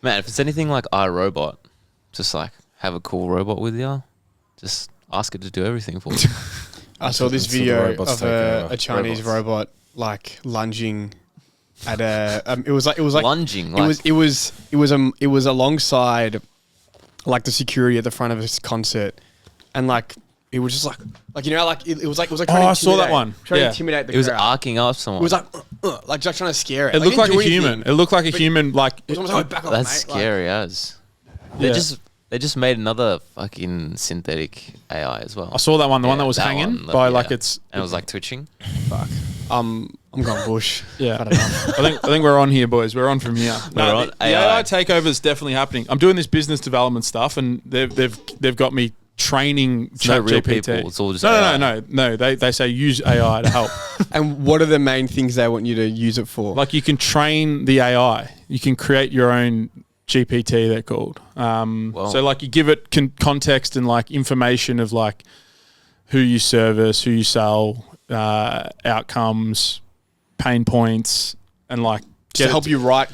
Man, if it's anything like iRobot, just like have a cool robot with you, just ask it to do everything for you. I saw this Until the video robots of take over. a Chinese Robots. robot like lunging at a. It was like Lunging, like it was alongside like the security at the front of this concert, and like it was just like you know like it was like trying to I saw that intimidate- one. trying to Yeah. intimidate the it was crowd. arcing up someone. It was like just trying to scare it. It looked like didn't a do human. anything. It looked like a But human. Like It was almost like, back off, That's mate. Like, scary as. Yeah. They just made another fucking synthetic AI as well. I saw that one. The one Yeah, that was that hanging one, by yeah. like it's. And it was like twitching. fuck. I'm going bush. Yeah, I don't know. I think we're on here, boys. We're on from here. We're on. The AI takeover is definitely happening. I'm doing this business development stuff, and they've got me training It's no real ChatGPT. people. It's all just no. AI. They say use AI to help. And what are the main things they want you to use it for? Like you can train the AI. You can create your own GPT. They're called. So like you give it context and like information of like who you service, who you sell, outcomes, pain points, and like to help you write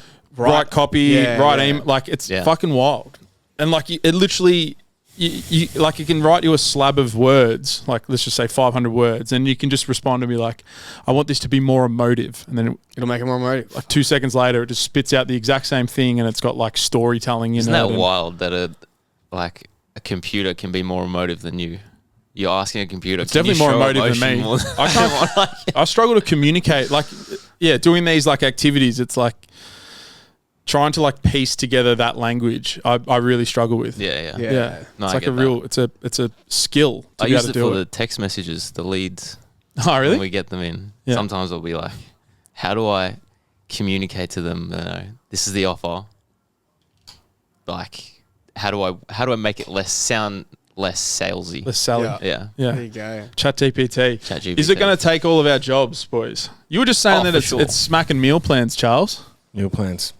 copy, Yeah, write yeah. email. Like it's Yeah. fucking wild. And like it literally, you like it can write you a slab of words, like let's just say 500 words, and you can just respond to me like, I want this to be more emotive, and then It'll make it more emotive. like 2 seconds later, it just spits out the exact same thing, and it's got like storytelling in Isn't it. that and- wild that a computer can be more emotive than you? You're asking a computer. It's definitely more emotive than me. I can't. I struggle to communicate. Like, yeah, doing these like activities, it's like trying to like piece together that language. I really struggle with. Yeah. Yeah. Yeah. No, It's I like get a that. real. It's a skill to I be use able it to for do the it. text messages, the leads. Oh, really? When we get them in, Yeah. sometimes I'll be like, "How do I communicate to them? You know, this is the offer. Like, how do I make it sound less salesy? Let's sell it. Yeah. Yeah. There you go. ChatGPT. ChatGPT. Is it going to take all of our jobs, boys? You were just saying Oh, that for it's sure. it's smacking meal plans, Charles. Meal plans.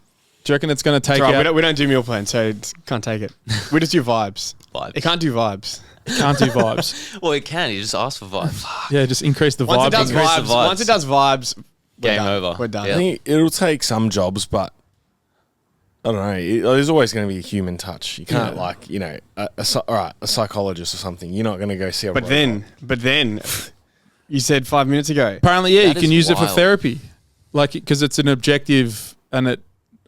Do you reckon it's going to take It's all right, out? we don't do meal plans, so can't take it. We just do vibes. Vibes. It can't do vibes. Can't do vibes. Well, it can. You just ask for vibes. Yeah, just increase the Once vibe. it does increase the vibes, vibes. once it does vibes, we're Game done. over. We're done. I Yeah. think it'll take some jobs, but I don't know. There's always going to be a human touch. You can't like, you know, a psychologist or something. You're not going to go see a But then, you said 5 minutes ago. Apparently, yeah, That you can is use it for wild. therapy, like because it's an objective and it,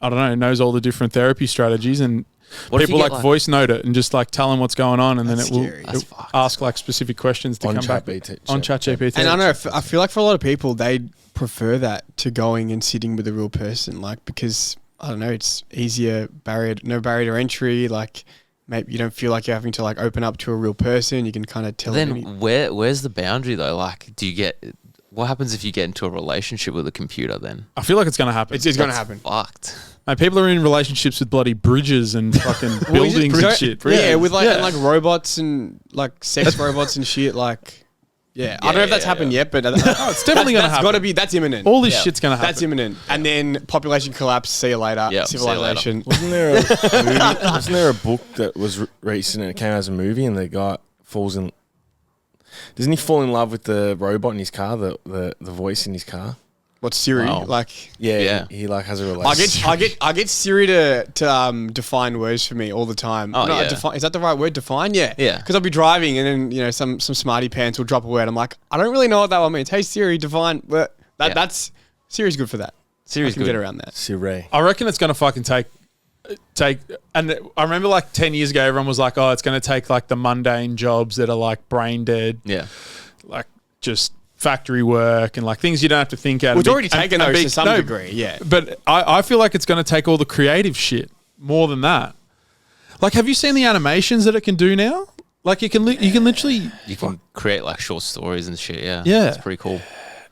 I don't know, knows all the different therapy strategies, and What if you people get, like voice note it and just like tell them what's going on, and then That's it will scary. That's it will fucked. ask like specific questions to On come back ChatGPT. on ChatGPT. And I know, I feel like for a lot of people, they prefer that to going and sitting with a real person, like because I don't know, it's easier no barrier to entry. Like maybe you don't feel like you're having to like open up to a real person. You can kind of tell. Then where's the boundary though? Like, what happens if you get into a relationship with a computer? Then I feel like it's going to happen. it's going to That's happen. Fucked. And people are in relationships with bloody bridges and fucking buildings and shit. Yeah, with like Yeah. and like robots and like sex robots and shit. Like, yeah, I don't know if that's happened yet, but it's definitely going to that's happen. got to be. That's imminent. All this Yeah. shit's going to happen. That's imminent. And then population collapse. See you later. Yeah, see you later. Civilization. Wasn't there a movie, wasn't there a book that was recent and it came out as a movie and the guy falls in? Doesn't he fall in love with the robot in his car, the voice in his car? What's Siri Wow. like? Yeah, Yeah. He like has a relationship. I get Siri to define words for me all the time. Oh, yeah. Is that the right word? Define? Yeah. Yeah. Because I'll be driving and then, you know, some smarty pants will drop a word. I'm like, I don't really know what that one means. Hey Siri, define. But Yeah. that's Siri's good for that. Siri's I can good. get around that. Siri. I reckon it's going to fucking take. And I remember like 10 years ago, everyone was like, oh, it's going to take like the mundane jobs that are like brain dead, Yeah. like just factory work and like things you don't have to think out. Well, it's and already taken and those to some degree, yeah. But I feel like it's going to take all the creative shit more than that. Like, have you seen the animations that it can do now? Like, you can literally. You can create like short stories and shit. Yeah. Yeah. It's pretty cool.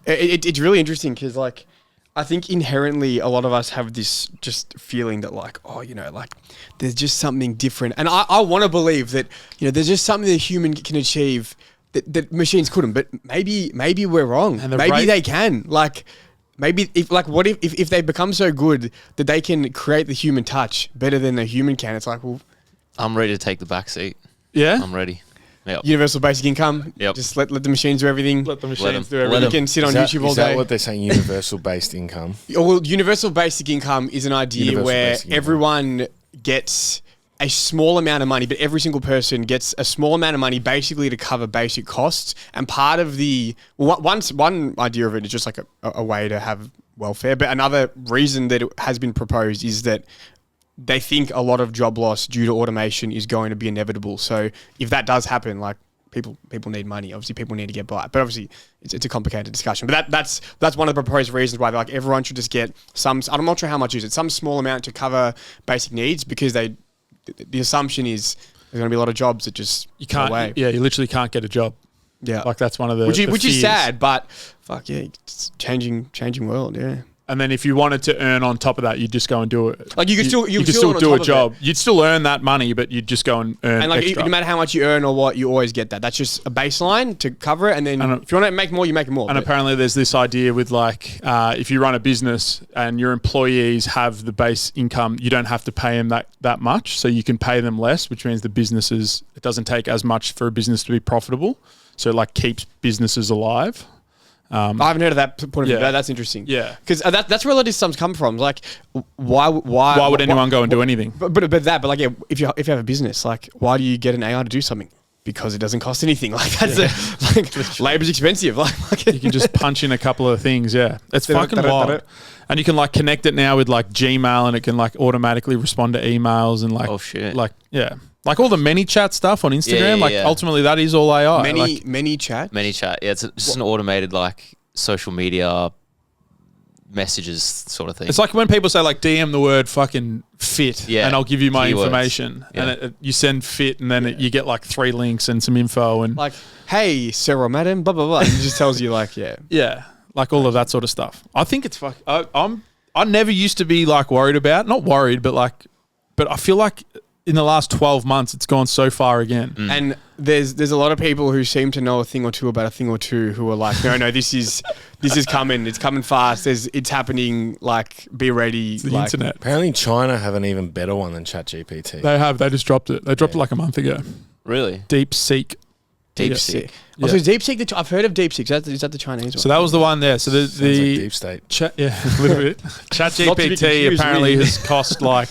It's really interesting because, like, I think inherently a lot of us have this just feeling that, like, oh, you know, like there's just something different. And I want to believe that, you know, there's just something that a human can achieve that machines couldn't. But maybe we're wrong. And the maybe rate- they can. Like, maybe what if they become so good that they can create the human touch better than a human can? It's like, well, I'm ready to take the back seat. Yeah? I'm ready. Yep. universal basic income. Yep. Just let the machines do everything. Let the Let machines 'em. do Let everything. You 'em. can sit on Is that, YouTube all is that day. what they're saying? Universal based income. Well, universal basic income is an idea Universal where basic income. everyone gets a small amount of money, but every single person gets a small amount of money basically to cover basic costs. And part of one idea of it is just like a way to have welfare. But another reason that it has been proposed is that they think a lot of job loss due to automation is going to be inevitable. So if that does happen, like people need money. Obviously, people need to get by. But obviously, it's a complicated discussion. But that's one of the proposed reasons why like everyone should just get some. I'm not sure how much is it. Some small amount to cover basic needs because the assumption is there's going to be a lot of jobs that just go away. Yeah, you literally can't get a job. Yeah, like that's one of the which is sad, but fuck yeah, it's changing world. Yeah. And then if you wanted to earn on top of that, you'd just go and do it. Like you could still do a job. You'd still earn that money, but you'd just go and earn. And like extra. no matter how much you earn or what, you always get that. That's just a baseline to cover it. And then if you want to make more, you make more. And apparently, there's this idea with like if you run a business and your employees have the base income, you don't have to pay them that much, so you can pay them less, which means it doesn't take as much for a business to be profitable. So it like keeps businesses alive. I haven't heard of that point of view. That's interesting. Yeah, because that's where a lot of this stuff comes from. Like, why would anyone go and do anything? But like, yeah, if you have a business, like, why do you get an AI to do something? Because it doesn't cost anything. Like that's labor's expensive. Like you can just punch in a couple of things. Yeah, it's fucking wild. And you can like connect it now with like Gmail, and it can like automatically respond to emails and like oh shit, like yeah. Like all the ManyChat stuff on Instagram, ultimately that is all AI. ManyChat? ManyChat, yeah, it's just an automated like social media messages sort of thing. It's like when people say like DM the word fucking fit and I'll give you my information. Yeah. And you send fit and then you get like 3 links and some info and like, hey, Sarah, madam, blah, blah, blah. And it just tells you like, yeah. Yeah, like all of that sort of stuff. I think it's I never used to be like worried about, not worried, but I feel like in the last 12 months, it's gone so far again. Mm. And there's a lot of people who seem to know a thing or two about a thing or two who are like, no, this is coming. It's coming fast. It's happening. Like, be ready. It's the internet. Apparently, China have an even better one than ChatGPT. They have. They just dropped it. They dropped it like a month ago. Really? DeepSeek. DeepSeek. Yeah. Oh, so DeepSeek. I've heard of DeepSeek. Is that the Chinese one? So that was the one there. So the like Deep State. A little bit. ChatGPT apparently has cost like,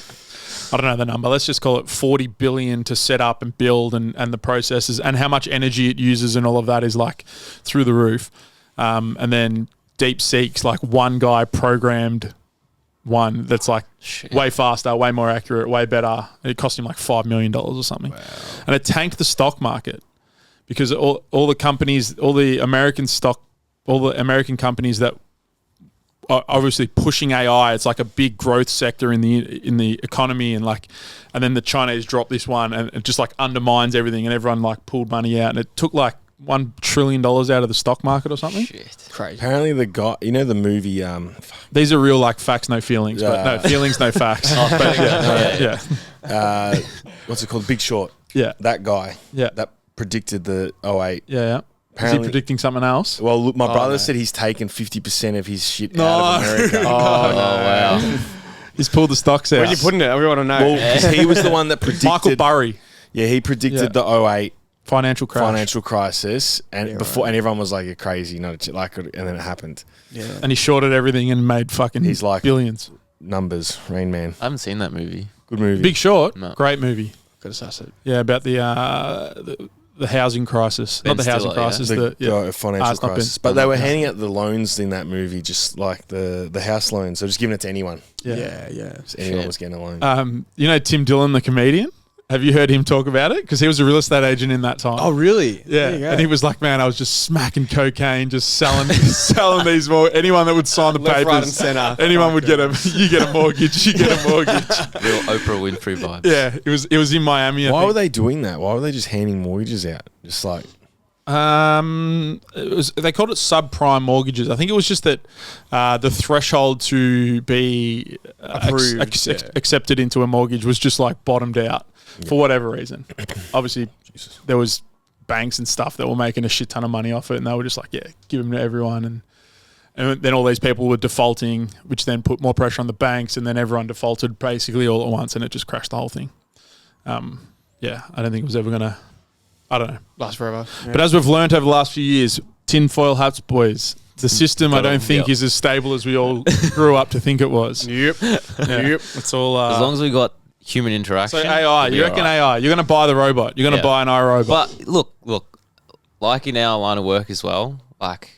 I don't know the number. Let's just call it 40 billion to set up and build and the processes, and how much energy it uses and all of that is like through the roof. And then DeepSeek's like one guy programmed one that's like way faster, way more accurate, way better. It cost him like $5 million or something. Wow. And it tanked the stock market because all the companies, all the American companies that are obviously pushing AI, it's like a big growth sector in the economy, and then the Chinese dropped this one and it just like undermines everything, and everyone like pulled money out, and it took like $1 trillion out of the stock market or something. Shit, crazy. Apparently the guy, you know the movie. These are real like facts, no feelings, but no feelings, no facts. What's it called? Big Short. Yeah, that guy. Yeah, that predicted the 08. Yeah. Is he predicting something else? Well, look, my brother said he's taken 50% of his shit out of America. Wow. He's pulled the stocks out. Where are you putting it? We want to know. Well, 'cause he was the one that predicted. Michael Burry. Yeah, he predicted the 08 financial crisis, and and everyone was like, "You're crazy," and then it happened. Yeah, and he shorted everything and made fucking billions. Numbers, Rain Man. I haven't seen that movie. Good movie. Big Short. No. Great movie. Got to suss it. Yeah, about the housing crisis. Ben Not the housing Stiller, crisis. The financial crisis. But they were handing out the loans in that movie, just like the house loans. So just giving it to anyone. Yeah. Just anyone was getting a loan. You know Tim Dillon, the comedian? Have you heard him talk about it? Because he was a real estate agent in that time. Oh, really? Yeah. And he was like, man, I was just smacking cocaine, just selling these more. Anyone that would sign the left, papers. right, and center. Anyone would get you get a mortgage, you get a mortgage. Real Oprah Winfrey vibes. Yeah. It was in Miami. Why were they doing that? Why were they just handing mortgages out? Just like... they called it subprime mortgages. I think it was just that the threshold to be accepted into a mortgage was just like bottomed out for whatever reason. Obviously, there was banks and stuff that were making a shit ton of money off it, and they were just like, yeah, give them to everyone. And then all these people were defaulting, which then put more pressure on the banks, and then everyone defaulted basically all at once, and it just crashed the whole thing. I don't think it was ever going to... I don't know. Last forever. Yeah. But as we've learned over the last few years, tinfoil hats, boys. The system, I don't think, is as stable as we all grew up to think it was. Yep. It's all... as long as we got human interaction. So AI, it'll be you reckon alright. AI? You're going to buy the robot. You're going to Yeah. buy an iRobot. But look, like in our line of work as well, like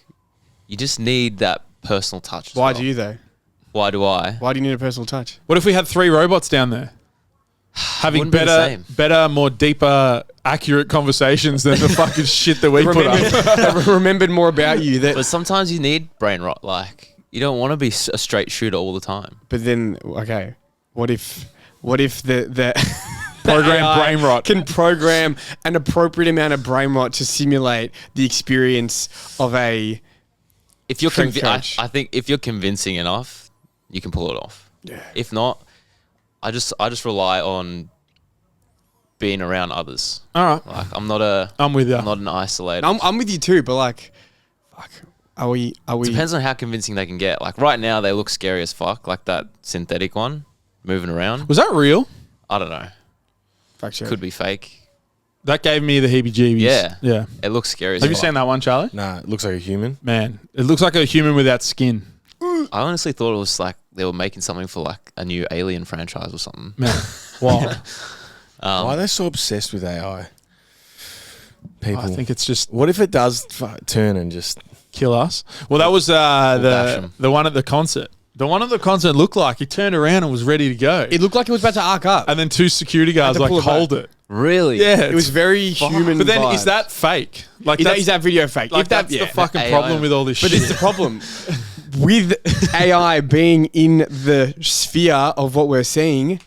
you just need that personal touch. as Why well. do you though? Why do I? Why do you need a personal touch? What if we had 3 robots down there? Having Wouldn't be the better, more deeper, accurate conversations than the fucking shit that we put up. Remembered more about you. But sometimes you need brain rot. Like you don't want to be a straight shooter all the time. But then, okay, what if the Program AI brain rot. can program an appropriate amount of brain rot to simulate the experience of a If you're Strength coach. I think if you're convincing enough, you can pull it off. Yeah. If not, I just rely on being around others. All right. Like I'm I'm with you. not an isolated. I'm with you too, but like, fuck, are we? Depends on how convincing they can get. Like right now, they look scary as fuck. Like that synthetic one moving around. Was that real? I don't know. Fuck sure. Could be fake. That gave me the heebie-jeebies. Yeah. Yeah. It looks scary. As Have you fuck. seen that one, Charlie? Nah, it looks like a human. Man, it looks like a human without skin. I honestly thought it was like they were making something for like a new Alien franchise or something. Man, wow. Why are they so obsessed with AI? People. I think it's just What if it does turn and just... kill us. Well, that was bash 'em. the one at the concert. The one at the concert looked like he turned around and was ready to go. It looked like it was about to arc up. And then 2 security guards to like pull it back. hold it. Really? Yeah, It was very human. But then is vibes. that fake? Like Is that video fake? like If that, that's yeah. the fucking AI. problem with all this But shit. it's the problem with AI being in the sphere of what we're seeing.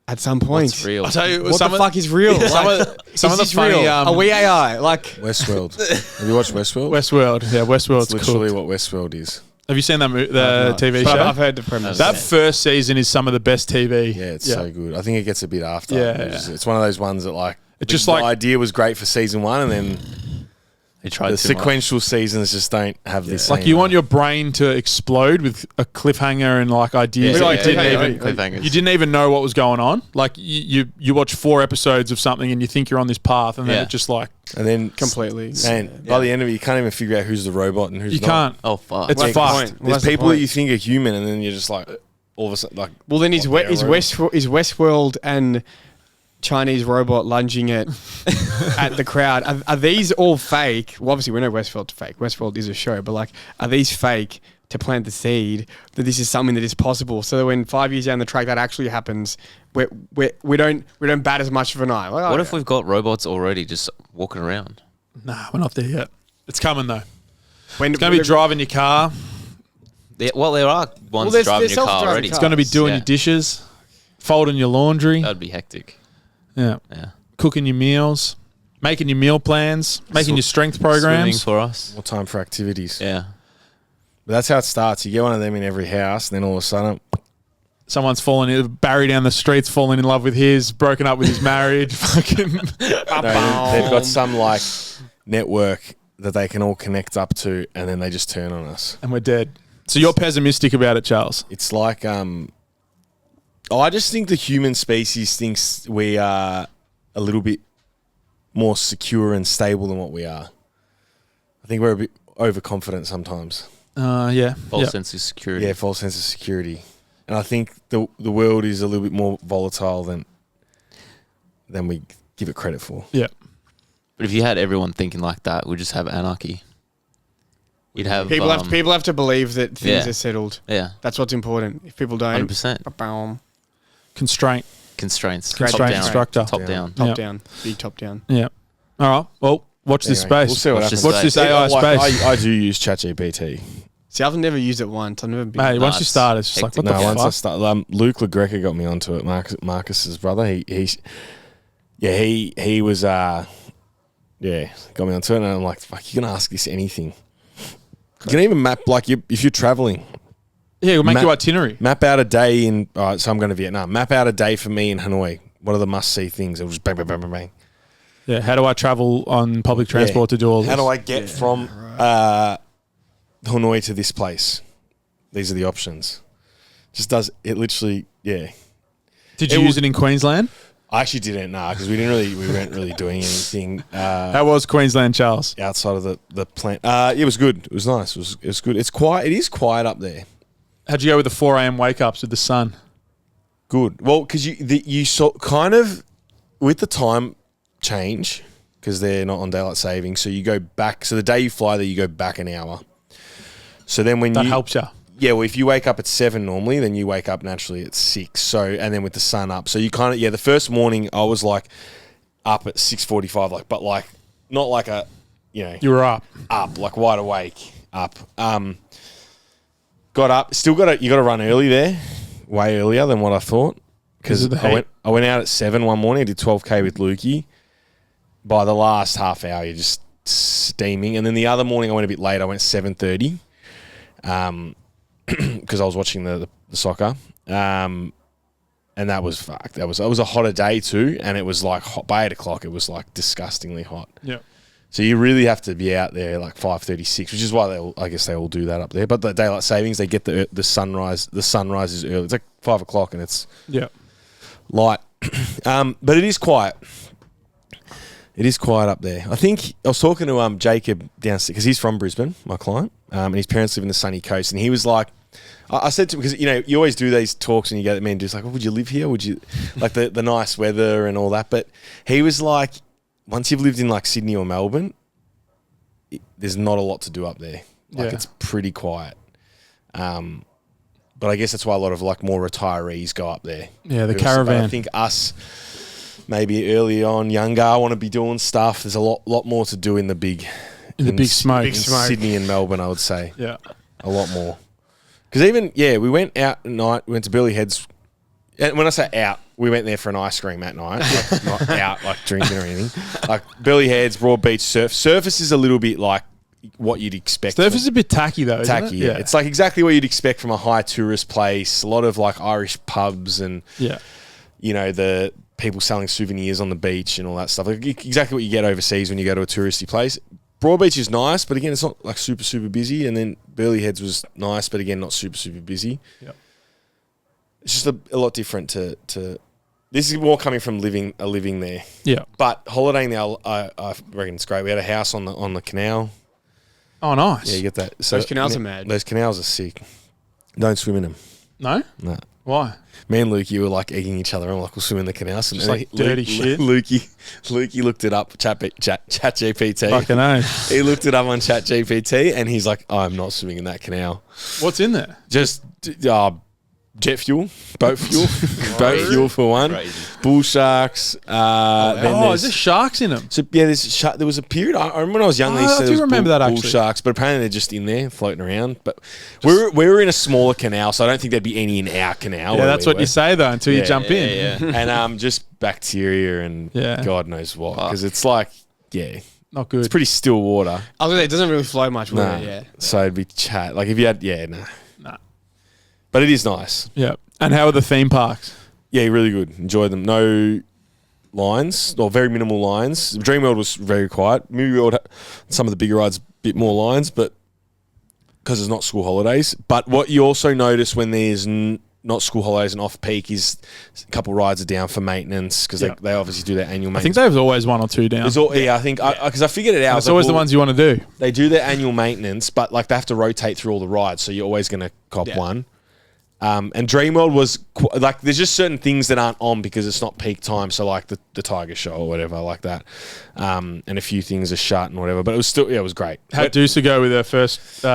At some point, What's real? I'll tell you, what some the of- fuck is real? Some Like, of some is of the this funny real? Are we AI? Like, Westworld. Have you watched Westworld? Westworld. Yeah, Westworld's It's literally cool. what Westworld is. Have you seen that the no. TV But show? I've heard the premise. That first season is some of the best TV. Yeah, it's so good. I think it gets a bit after. Yeah. It's one of those ones that like... It just the like- idea was great for season 1 and then They tried the too much. sequential seasons just don't have this Like same- you want your brain to explode with a cliffhanger and like ideas. Yeah, that like you, didn't cliffhanger. even, Cliffhangers. you didn't even know what was going on. Like you watch 4 episodes of something and you think you're on this path, and then Yeah. it just like And then... completely. Man, by the end of it, you can't even figure out who's the robot and who's you not. can't. Oh fuck. It's What's the fucked. point? Well, There's that's the people that point. you think are human and then you're just like... All of a sudden, like... Well, then is What, they're a robot? Westworld and Chinese robot lunging at the crowd? Are these all fake? Well, obviously we know Westworld's fake. Westworld is a show, but like, are these fake to plant the seed that this is something that is possible? So that when 5 years down the track that actually happens, we don't bat as much of an eye. Like, What oh, if we've got robots already just walking around? Nah, we're not there yet. It's coming though. when It's going to be driving your car. Well, there are ones there's driving your car self-driving already. It's going to be doing Yeah. your dishes, folding your laundry. That'd be hectic. Yeah, Yeah. cooking your meals, making your meal plans, making your strength Swimming programs. for us. More time for activities. Yeah. But that's how it starts. You get one of them in every house, and then all of a sudden, Someone's Barry down the streets, falling in love with his, broken up with his marriage. Fucking they've got some like network that they can all connect up to, and then they just turn on us. and we're dead. So you're pessimistic about it, Charles? It's like, I just think the human species thinks we are a little bit more secure and stable than what we are. I think we're a bit overconfident sometimes. Yeah. False Yeah. sense of security. Yeah, false sense of security. And I think the world is a little bit more volatile than we give it credit for. Yeah. But if you had everyone thinking like that, we'd just have anarchy. You'd have people have to believe that things Yeah. are settled. Yeah. That's what's important. If people don't, 100%. ba-boom, Constraint. Constraints. Constraint top down. structure. Top Yeah. down. top Yeah. down, big top down. Yeah. All right. Well, watch this Anyway, space. We'll see what Watch happens. this Watch this space. AI Like, space. I do use ChatGPT. See, I've never used it once. I've never been. Hey, once you it's start, it's just like, what hectic. the No, once I fuck? start, Luke LaGreca got me onto it. Marcus's brother. He was got me onto it, and I'm like, fuck, you can ask this anything. You can even map if you're traveling, Yeah, it'll make Map- your itinerary. map out a day in. All right, so I'm going to Vietnam. Map out a day for me in Hanoi. What are the must see things? It'll just bang, bang, bang, bang, bang. Yeah. How do I travel on public transport to do all this? How do I get from Hanoi to this place? These are the options. Just does it literally? Yeah. Did you use it in Queensland? I actually didn't, because we weren't really doing anything How was Queensland, Charles? outside of the plant. It was good. It was nice. It was good. It's quiet. It is quiet up there. How'd you go with the 4 a.m. wake ups with the sun? Good. Well, because you saw kind of with the time change, because they're not on daylight saving, so you go back. So the day you fly there, you go back an hour. So then when That helps you. Yeah, well, if you wake up at 7 normally, then you wake up naturally at 6. So, and then with the sun up, so you kind of the first morning I was like up at 6:45, like, but like not like a, you were up like wide awake up. Got up, still you got to run early there, way earlier than what I thought, because I went out at 7 one morning. I did 12K with Lukey. By the last half hour, you're just steaming, and then the other morning I went a bit late. I went 7:30. Because I was watching the soccer, and that was fucked. It was a hotter day too, and it was like hot by 8 o'clock. It was like disgustingly hot. Yeah. So you really have to be out there like 5:36, which is why I guess they all do that up there. But the daylight savings, they get the sunrise. The sunrise is early. It's like 5 o'clock, and it's light. But it is quiet. It is quiet up there. I think I was talking to Jacob downstairs because he's from Brisbane, my client, and his parents live in the sunny coast. And he was like, I said to him, because you always do these talks and you get men just like, oh, would you live here? Would you like the nice weather and all that? But he was like, once you've lived in like Sydney or Melbourne, there's not a lot to do up there. Like it's pretty quiet. But I guess that's why a lot of like more retirees go up there. Yeah, the caravan. I think us. Maybe early on, younger, I want to be doing stuff. There's a lot more to do in the big smoke. In Sydney and Melbourne, I would say. Yeah. A lot more. Because even, we went out at night, we went to Burleigh Heads. And when I say out, we went there for an ice cream at night. Like, not out, like drinking or anything. Like Burleigh Heads, Broad Beach, Surface is a little bit like what you'd expect. Surface is a bit tacky though, isn't it? Yeah. It's like exactly what you'd expect from a high tourist place. A lot of like Irish pubs and, the people selling souvenirs on the beach and all that stuff. Like exactly what you get overseas when you go to a touristy place. Broad Beach is nice, but again, it's not like super, super busy. And then Burleigh Heads was nice, but again, not super, super busy. Yep. It's just a lot different to this is more coming from living there. Yeah. But holidaying there, I reckon it's great. We had a house on the canal. Oh, nice. Yeah, you get that. So those canals are mad. Those canals are sick. Don't swim in them. No? No. Why? Me and Lukey were like egging each other on, like we'll swim in the canals. Just like dirty shit. Lukey looked it up, Chat GPT. Fucking A. He looked it up on Chat GPT and he's like, I'm not swimming in that canal. What's in there? Just jet fuel, boat fuel, boat fuel for one. Crazy. Bull sharks. Is there sharks in them? So there was a period. I remember when I was young. They said I do remember that bull actually. Sharks, but apparently they're just in there floating around. But we were in a smaller canal, so I don't think there'd be any in our canal. Yeah, that's what you say though until you jump in. Yeah. And just bacteria and God knows what, because it's like not good. it's pretty still water. I was gonna say, it doesn't really flow much. Nah. Yeah. So it'd be chat. Like if you had Nah. But it is nice. Yeah. And how are the theme parks? Yeah, really good. Enjoyed them. No lines, or very minimal lines. Dreamworld was very quiet. Movie World, some of the bigger rides, a bit more lines, but because it's not school holidays. But what you also notice when there's not school holidays and off-peak is a couple rides are down for maintenance because they obviously do their annual maintenance. I think there's always one or two down. I think, because I figured it out. It's always the ones you want to do. They do their annual maintenance, but like they have to rotate through all the rides, so you're always going to cop one. And Dreamworld was like, there's just certain things that aren't on because it's not peak time. So like the Tiger Show or whatever like that. And a few things are shut and whatever, but it was still, it was great. How'd Deuce go with her first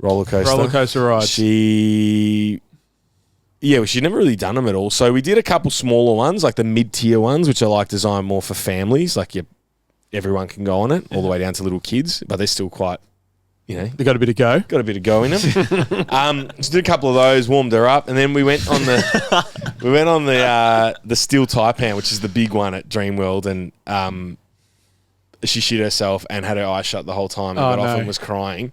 roller coaster ride? She'd never really done them at all. So we did a couple smaller ones, like the mid-tier ones, which are like designed more for families. Like everyone can go on it all the way down to little kids, but they're still quite, they got a bit of go. Got a bit of go in them. So did a couple of those, warmed her up, and then we went on the steel taipan, which is the big one at Dreamworld, and she shit herself and had her eyes shut the whole time and got off and was crying.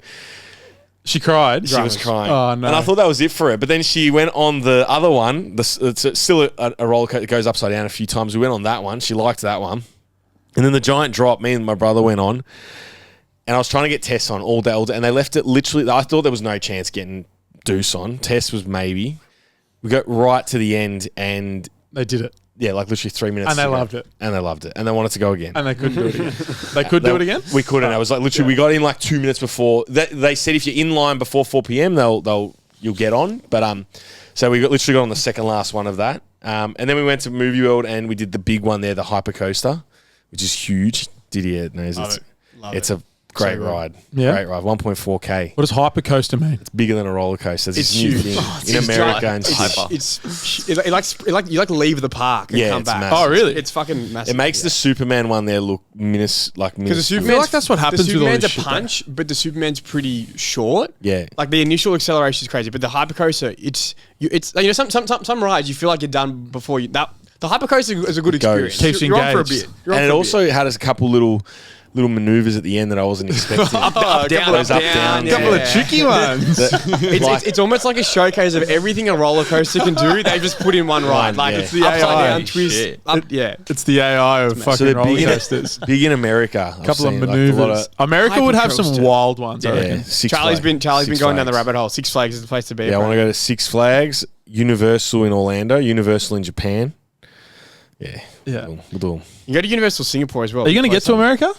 She cried? She was crying. Oh, no. And I thought that was it for her. But then she went on the other one. It's still a roller coaster that goes upside down a few times. We went on that one. She liked that one. And then the giant drop, me and my brother went on. And I was trying to get Tess on all day, and they left it literally. I thought there was no chance getting Deuce on. Tess was maybe. We got right to the end, and they did it. Yeah, like literally 3 minutes. And they loved it. And they loved it. And they wanted to go again. And they couldn't do it again. They could do it again? We couldn't. I was like, literally, we got in like 2 minutes before. They said if you're in line before 4 p.m., you'll get on. But So we literally got on the second last one of that. And then we went to Movie World and we did the big one there, the Hypercoaster, which is huge. Didier knows it's a great ride. Yeah. Great ride. 1.4K. What does hypercoaster mean? It's bigger than a roller coaster. It's this new huge. thing in America and hyper. You leave the park and come it's back. massive. Oh, really? It's fucking massive. It makes the Superman one there look because the I Superman's, feel like that's what happens the with all Superman's this a shit, punch, but the Superman's pretty short. Yeah. Like the initial acceleration is crazy, but the hypercoaster, it's some rides you feel like you're done before you that. The hypercoaster is a good experience. Keeps you You're on for a engaged. bit. You're on And it for a also had us a couple little maneuvers at the end that I wasn't expecting. Up, down, Those up, up, down. down. A couple of tricky ones. It's almost like a showcase of everything a roller coaster can do. They just put in one ride. Like yeah. it's the AI. upside down Holy twist. shit. It's the AI of fucking they're roller big coasters. big in America. A couple of maneuvers. America would have some Hypercoaster. wild ones, I Yeah, reckon. Six Charlie's Flags. been going down the rabbit hole. Six Flags is the place to be. Yeah, I bro. want to go to Six Flags, Universal in Orlando, Universal in Japan. Yeah. Yeah. We'll do 'em. You go to Universal Singapore as well. Are you going to get to America?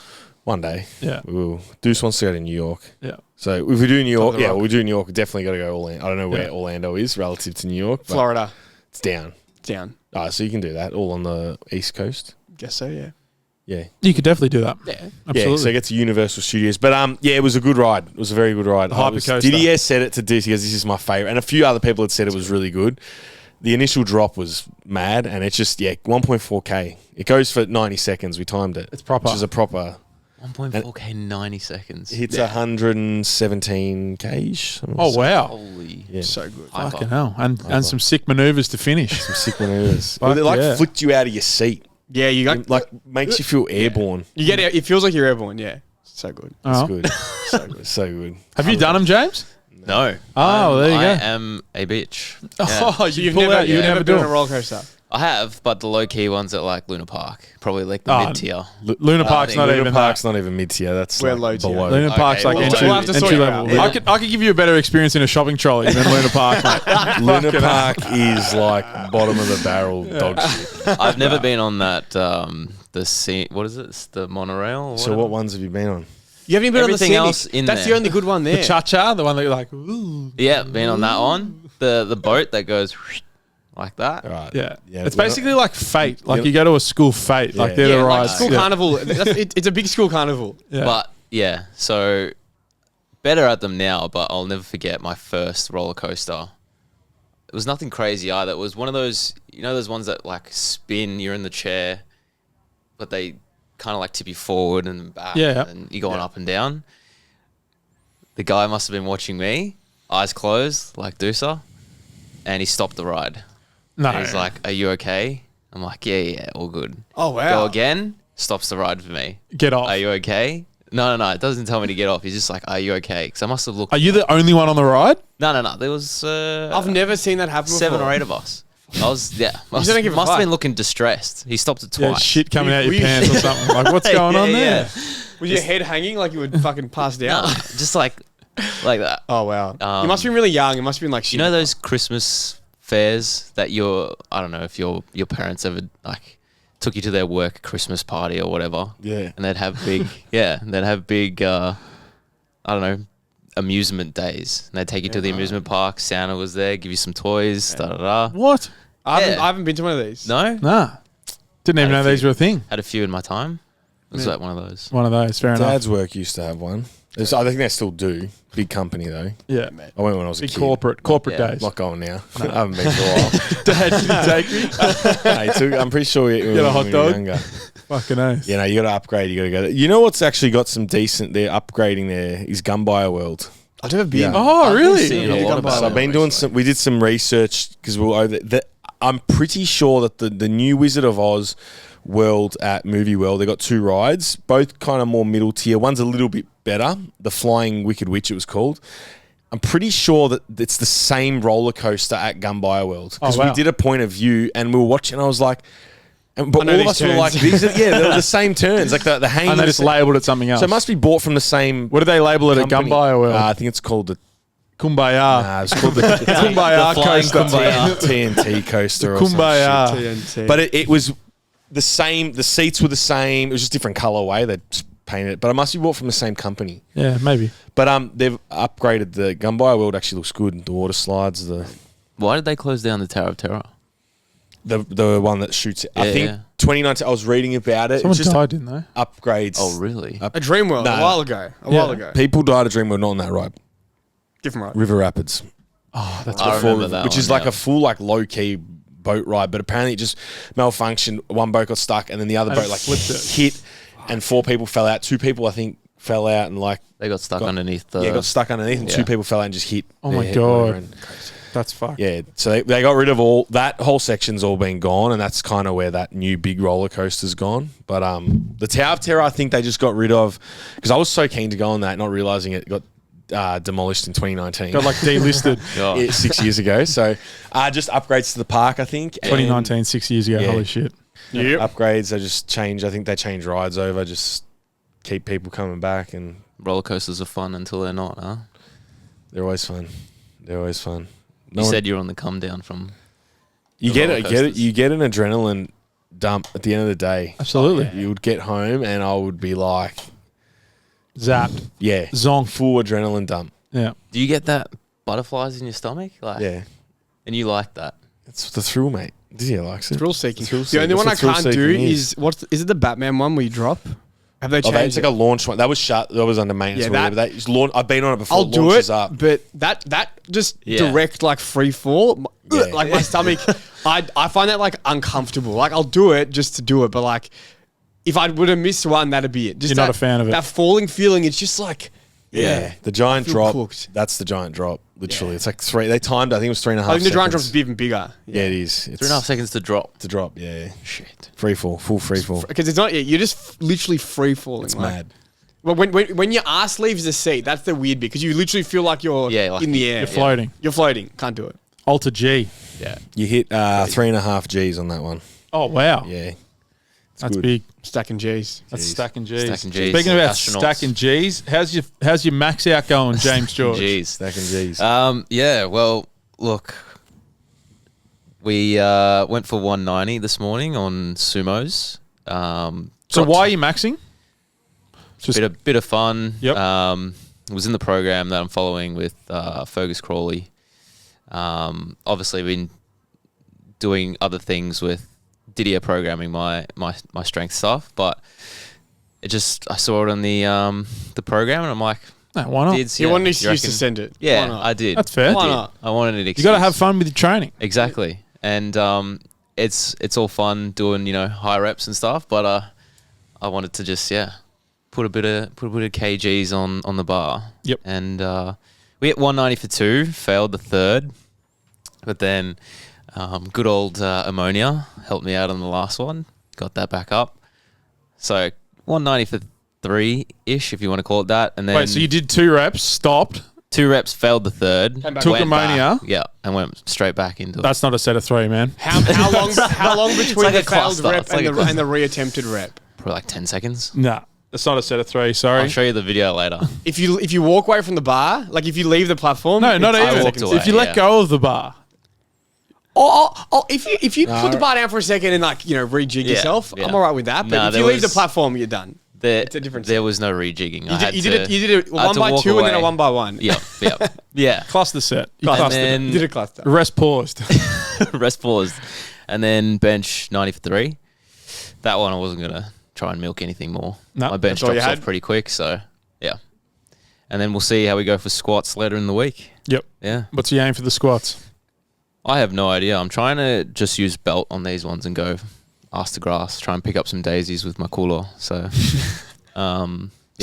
One day. Yeah. We will. Deuce wants to go to New York. Yeah. So if we do New York, the rock. we do New York, we definitely got to go Orlando. I don't know where Yeah. Orlando is relative to New York. But Florida It's down. down. So you can do that all on the East Coast. Guess so. Yeah. Yeah. You could definitely do that. Yeah. Absolutely. Yeah, so get to Universal Studios. But it was a good ride. It was a very good ride. Hypercoaster. Didier said it to Deuce. He goes, this is my favourite. And a few other people had said it was really good. The initial drop was mad, and it's just, 1.4K. It goes for 90 seconds. We timed it. It's proper. Which is a proper... 1.4K, 90 seconds. It hits 117K-ish. Oh, wow. Holy. Yeah. So good. Hyper. Fucking hell. And some sick maneuvers to finish. Some sick maneuvers. Fuck It yeah. flicked you out of your seat. Yeah, you got Like, makes you feel airborne. you get it. It feels like you're airborne. Yeah. So good. It's Oh. good. So good. So good. Have you done them, James? No. Oh, there you I go. am a bitch. Oh, So you pull out. You never do been on a it. roller coaster. I have, but the low key ones at like Luna Park, probably like the Oh, mid tier. Luna Park's not Luna even Park's that. not even mid-tier. That's We're like low tier. below. Luna Park's like well, entry, we'll have to sort entry it level. out. I could give you a better experience in a shopping trolley than Luna Park, mate. Luna Park is like bottom of the barrel dog shit. I've never been on that. What is it? It's the monorail. Or So whatever? what ones have you been on? You haven't even been Everything on the else Scenic. in That's there. the only good one there. The cha-cha, the one that you're like, ooh. Yeah, been on that one. The boat that goes like that. All right. Yeah. Yeah, It's we're basically like fate. Like Yeah. you go to a school fate. Like Yeah. they're Yeah, the like rides. school Yeah. carnival. It's a big school carnival. Yeah. But yeah, so better at them now, but I'll never forget my first roller coaster. It was nothing crazy either. It was one of those, those ones that like spin, you're in the chair, but they kind of like tip you forward and back, Yeah. and you're going up and down. The guy must have been watching me, eyes closed, like Doosa, and he stopped the ride. no. And he's like, "Are you okay?" I'm like, "Yeah, all good." Oh wow. Go again, stops the ride for me. Get off. Are you okay? No. It doesn't tell me to get off. He's just like, "Are you okay?" Because I must have looked. Are you the only one on the ride? No. There was I've never seen that happen. 7 before. or 8 of us. I was Must don't give a have fuck. been looking distressed. He stopped it Yeah, twice. shit coming out Were your you- pants or something. Like, what's going on there? Was your head hanging like you would fucking pass down? Nah, just like that. Oh wow. You must have been really young. It must have been like You know those Christmas fairs that I don't know if your parents ever like took you to their work Christmas party or whatever. Yeah. And they'd have big I don't know, amusement days. And they'd take you to the amusement park. Santa was there, give you some toys, What? I Yeah. haven't been to one of these. No? Nah. Didn't even Had a know these few. were a thing. Had a few in my time. It was like one of those. One of those. Fair enough. Dad's work used to have one. I think they still do. Big company though. Yeah. I went when I was a Big kid. corporate Yeah. days. Not going now. I haven't been for a while. Dad, can you take me? I'm pretty sure we Get a hot when we were dog? younger. Fucking oath. You got to upgrade. You got to go. You know what's actually got some decent? They're upgrading there is Gunbuyer World. I've never been. Yeah. Oh, I've been really? seeing a lot about So I've been doing some. We did some research because we were over there. I'm pretty sure that the new Wizard of Oz world at Movie World, they got 2 rides, both kind of more middle tier. One's a little bit better, the Flying Wicked Witch it was called. I'm pretty sure that it's the same roller coaster at Gunbuyer World because Oh, wow. we did a point of view and we were watching. I was like, but I know all of these us were turns. like, these are, they were the same turns, like the hanging. And they just labelled it something else. So it must be bought from the same. What do they label it at company. Gunbuyer World? I think it's called the. Kumbaya. It's called the Kumbaya the flying coaster. Kumbaya. TNT coaster. Or some Kumbaya. shit. TNT. But it was the same. The seats were the same. It was just different colorway. They just painted it. But it must be bought from the same company. Yeah, maybe. But they've upgraded the Gunbuyer World. Actually looks good. The water slides, the Why did they close down the Tower of Terror? The one that shoots it. I Yeah, think yeah. 2019. I was reading about it. Someone It's just died, didn't they? upgrades. Oh, really? A Dreamworld No. a while ago. A while ago. People died at Dreamworld, not on that ride. Different ride. River Rapids. Oh, that's I remember that which one, is like yeah. a full like low key boat ride, but apparently it just malfunctioned. One boat got stuck, and then the other And boat like flipped it. hit, and 4 people fell out. 2 people I think fell out and like They got stuck underneath the. got stuck underneath, and yeah. 2 people fell out and just hit. Oh their my head God. or whatever, and- that's fucked. Yeah, so they got rid of all that whole section's all been gone, and that's kind of where that new big roller coaster's gone. But the Tower of Terror, I think they just got rid of because I was so keen to go on that, not realizing it got demolished in 2019. Got like delisted. Oh. 6 years ago. So just upgrades to the park, I think. 2019, 6 years ago. Yeah. Holy shit. Yep. Upgrades. They just change. I think they change rides over. Just keep people coming back, and Roller coasters are fun until they're not, huh? they're always fun. They're always fun. You said you're on the come down from. You the get roller it. coasters. You get an adrenaline dump at the end of the day. Absolutely. You would get home, and I would be like, Zapped. yeah, Zonk. full adrenaline dump. Yeah. Do you get that butterflies in your stomach? Like, Yeah, and you like that? it's the thrill, mate. Dizzy likes it. Thrill seeking. Thrill The only seeking. one I That's what can't thrill do seeking is is it the Batman one where you drop? Have they Oh, changed it's like a launch one. That was shut. That was under maintenance. Yeah, or whatever. that- That is launch. I've been on it before. I'll It do launches it, up. but that just Yeah. direct like free fall, Yeah. like my stomach, I find that like uncomfortable. Like I'll do it just to do it, but like if I would have missed one, that'd be it. Just You're not a fan of it. That falling feeling, it's just like Yeah, the giant feel drop. cooked. That's the giant drop. Literally, it's like 3. They timed. I think it was 3.5. I think the giant seconds. drop's even bigger. Yeah, it is. It's 3.5 seconds to drop. to drop. Yeah, Shit. free fall, full free fall. Because it's not. You're just literally free falling. It's like, mad. Well, when your ass leaves the seat, that's the weird bit because you literally feel like you're Yeah, like in the air. You're floating. You're floating. Can't do it. Alter G. Yeah. You hit 3.5 G's on that one. Oh, wow. Yeah, That's good. big. Stacking G's. That's Jeez. stacking G's. Stacking Gs. Speaking about Astronauts. stacking G's, how's your max out going, James George? Jeez. stacking G's. Yeah. Well, look, we went for 190 this morning on sumos. So why are you maxing? Just Bit of fun. Yep. Was in the program that I'm following with Fergus Crawley. Obviously, been doing other things with Didier programming my strength stuff, but I saw it on the program and I'm like, no, why not? Dids, You yeah, want an you excuse to reckon? send it. Why Yeah, not? I did. That's fair. I Why did. not? I wanted an excuse. You got to have fun with your training. Exactly. And it's all fun doing, high reps and stuff, but I wanted to just put a bit of kgs on the bar. Yep. And we hit 190 for 2, failed the third. But then good old ammonia helped me out on the last one. Got that back up. So 190 for 3-ish, if you want to call it that. And then Wait, so you did 2 reps, stopped. 2 reps, failed the third. Came back. Took went ammonia. back, yeah, and went straight back into it. That's not a set of 3, man. How long between like the a failed cluster. rep It's like a and cluster. the reattempted rep? Probably like 10 seconds. Nah, that's not a set of 3. Sorry. I'll show you the video later. If you walk away from the bar, like if you leave the platform, No, not it's- I even. walked away, If you let yeah. go of the bar. If you put the bar down for a second and rejig Yeah, yourself, yeah. I'm alright with that. But Nah, if there you leave the was- platform, you're done. It's a different There was no rejigging. You did it I had 1 to by walk 2 and then a away. 1 by 1. Yep. Yeah. Cluster set. You Cluster. clustered it. And You did a cluster. Rest paused. Rest paused. And then bench 90 for 3. That one I wasn't going to try and milk anything more. No, My bench that's all you drops had? off pretty quick, so yeah. And then we'll see how we go for squats later in the week. Yep. Yeah. What's the aim for the squats? I have no idea. I'm trying to just use belt on these ones and go ass to grass, try and pick up some daisies with my cooler. So yeah,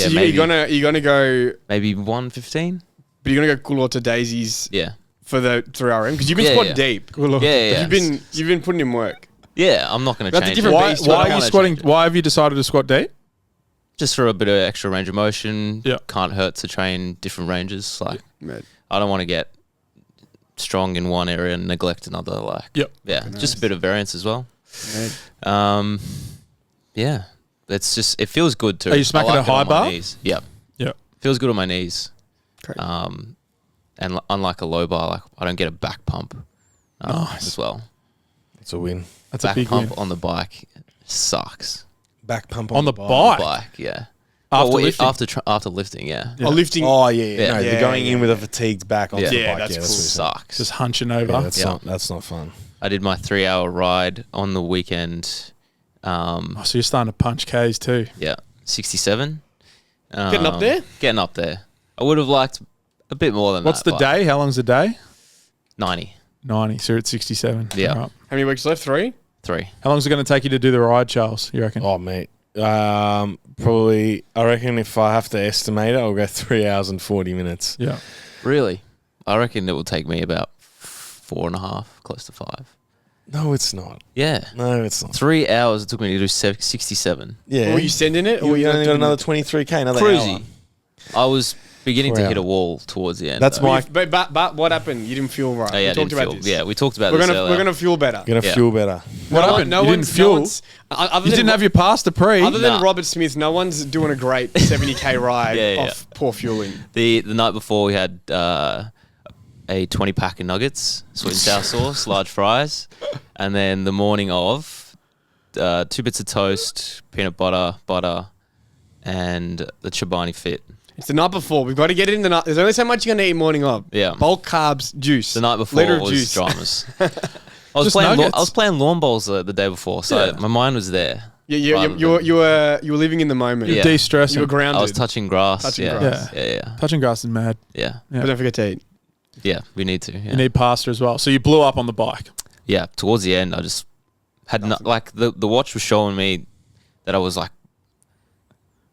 So maybe you're gonna go, maybe 115. but you're gonna go cool to daisies Yeah. for the 3RM because you've been Yeah, squatting yeah. deep. Yeah. You've been putting in work. Yeah, I'm not going to That's a change different it. Why, beast. why I are you wanna squatting? change it. Why have you decided to squat deep? Just for a bit of extra range of motion. Yeah. Can't hurt to train different ranges. Like Mate. I don't want to get strong in one area and neglect another. Like Yep. yeah, just a bit of variance as well. Mate. Yeah, it feels good too. Are you smacking I a like it high on my bar? Knees. Yep. Yep. Feels good on my knees. Great. And unlike a low bar, like I don't get a back pump. Nice. As well. It's a win. That's a Back big pump win. on the bike sucks. Back pump On the On bike. the bike, yeah. lifting. After lifting, yeah. Oh, lifting. Oh yeah, yeah. Yeah. No, Yeah, they're going yeah, in with a fatigued back onto Yeah, the bike. that's Yeah, cool. that's what you're saying. Sucks. Just hunching over. Yeah, Yeah. that's not fun. I did my 3-hour ride on the weekend. Oh, so you're starting to punch K's too. Yeah, 67. Getting up there? Getting up there. I would have liked a bit more than What's that. the day? How long's the day? 90. 90. So you're at 67. Yeah. All right. How many weeks left? 3? 3. How long is it going to take you to do the ride, Charles? You reckon? Oh mate, probably. I reckon if I have to estimate it, I'll go 3 hours and 40 minutes. Yeah. Really? I reckon it will take me about 4.5, close to 5. No, it's not. Yeah. No, it's not. 3 hours it took me to do 67. Yeah. Were you sending it? Or You, were you only not got doing another it? 23k, another Cruisy. hour. I was beginning 4 to hit a hours. wall towards the end. That's though. my. But what happened? You didn't feel right. Oh, yeah, we I talked didn't about feel. this. Yeah, we talked about We're this gonna earlier. we're gonna feel better. Gonna Yeah. feel better. What happened? You didn't fuel? Other You than didn't have your pasta pre. Other than Nah. Robert Smith, no one's doing a great 70k ride Yeah, yeah. off poor fueling. The night before we had a 20-pack of nuggets, sweet and sour sauce, large fries, and then the morning of 2 bits of toast, peanut butter, and the Chobani Fit. It's the night before. We've got to get it in the night. There's only so much you're gonna eat morning of. Yeah. Bulk carbs, juice. The night before Liter of was juice. dramas. I was Just playing. nuggets. I was playing lawn bowls the day before, so Yeah. my mind was there. You rather were living in the moment. Yeah. De-stressing. You were grounded. I was touching grass. Touching yeah. grass. Yeah. Touching grass is mad. Yeah. Yeah. But don't forget to eat. Yeah. We need to. Yeah. You need pasta as well. So you blew up on the bike. Yeah. Towards the end, I just had the watch was showing me that I was like,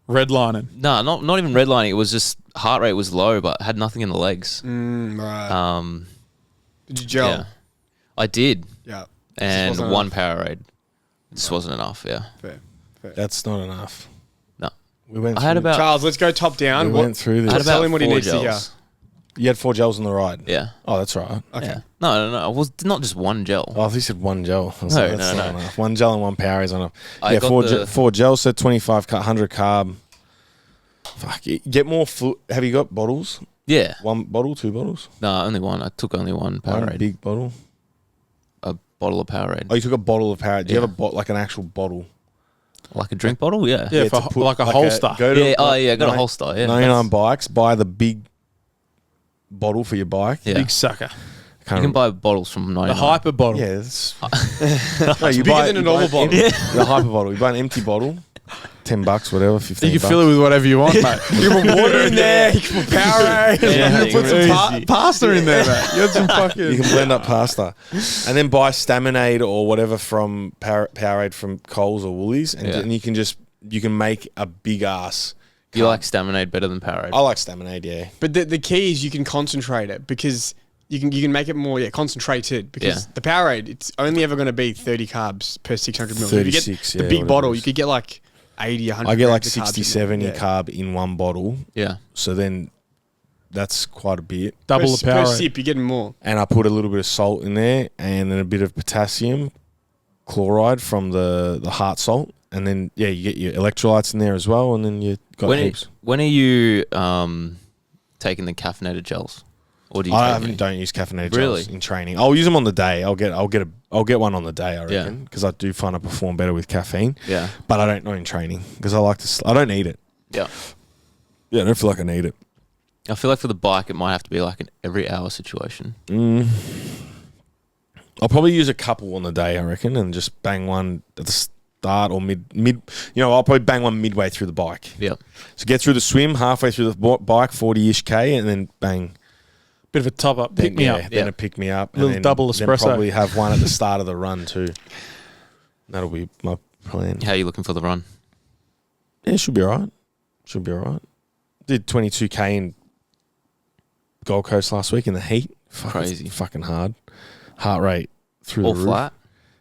Redlining. no, not even redlining. It was just heart rate was low, but had nothing in the legs. Right. Did you gel? Yeah, I did, Yeah. and wasn't one enough. Powerade. This wasn't enough. Yeah, Fair. That's not enough. no. We went. I had through- about Charles, let's go top down. We went through I had this. tell about him what he 4 needs to hear. gels. You had 4 gels on the ride. Yeah. Oh, that's right. Okay. Yeah. No. It was not just one gel. Oh, I thought you said 1 gel. I was No, like, that's no, not no. enough. 1 gel and 1 power is on a. I Yeah, got 4, the- 4 gels, so 25, 100 carb. Fuck, get more fluid. Have you got bottles? Yeah. 1 bottle, 2 bottles? No, only one. I took only one One Powerade. big bottle. A bottle of Powerade. Oh, you took a bottle of Powerade. Do you Yeah. have like an actual bottle? Like a drink bottle? Yeah. Yeah, to for put like a holster. Go to Yeah. Oh, yeah. I got a nine- holster. Yeah. 99 bikes. Buy the big bottle for your bike. Yeah. Big sucker. You can buy bottles from 99. The hyper bottle. Yeah, it's no, you bigger buy, than a you normal buy an bottle. empty- the hyper bottle. You buy an empty bottle, $10, whatever, 15. You can fill it with whatever you want, mate. You put water in there. You can put Powerade. Yeah, You put some Easy. Pasta in there, mate. You had some fucking. You can blend up pasta, and then buy Staminade or whatever from Powerade from Coles or Woolies, and, Yeah. and you can make a big ass. You like Staminade better than Powerade? I like Staminade, yeah. But the key is you can concentrate it because you can make it more concentrated because Yeah. the Powerade it's only ever going to be 30 carbs per 600 ml. If you get 36, the yeah, big whatever bottle, it you is. could get like 80, 100. I get like grams of carbs 60, in 70 there. Yeah. carb in one bottle, Yeah. so then that's quite a bit. Double per, the power. per sip. You're getting more. And I put a little bit of salt in there, and then a bit of potassium chloride from the heart salt, and then you get your electrolytes in there as well, and then you got heaps. When are you taking the caffeinated gels? Or do you I take any? don't use caffeinated Really? gels in training. I'll use them on the day. I'll get one on the day. I Yeah. reckon because I do find I perform better with caffeine. Yeah. But I don't know in training because I like to. I don't need it. Yeah. Yeah, I don't feel like I need it. I feel like for the bike, it might have to be like an every hour situation. I'll probably use a couple on the day. I reckon, and just bang one at the start or mid. I'll probably bang one midway through the bike. Yeah. So get through the swim, halfway through the bike, 40-ish K, and then bang. Bit of a top up. Pick me up. Then Yeah. a pick me up. Little and then, double then espresso. probably have one at the start of the run too. That'll be my plan. How are you looking for the run? Yeah, should be all right. Did 22K in Gold Coast last week in the heat. Crazy. Fucking hard. Heart rate through All the roof. flat?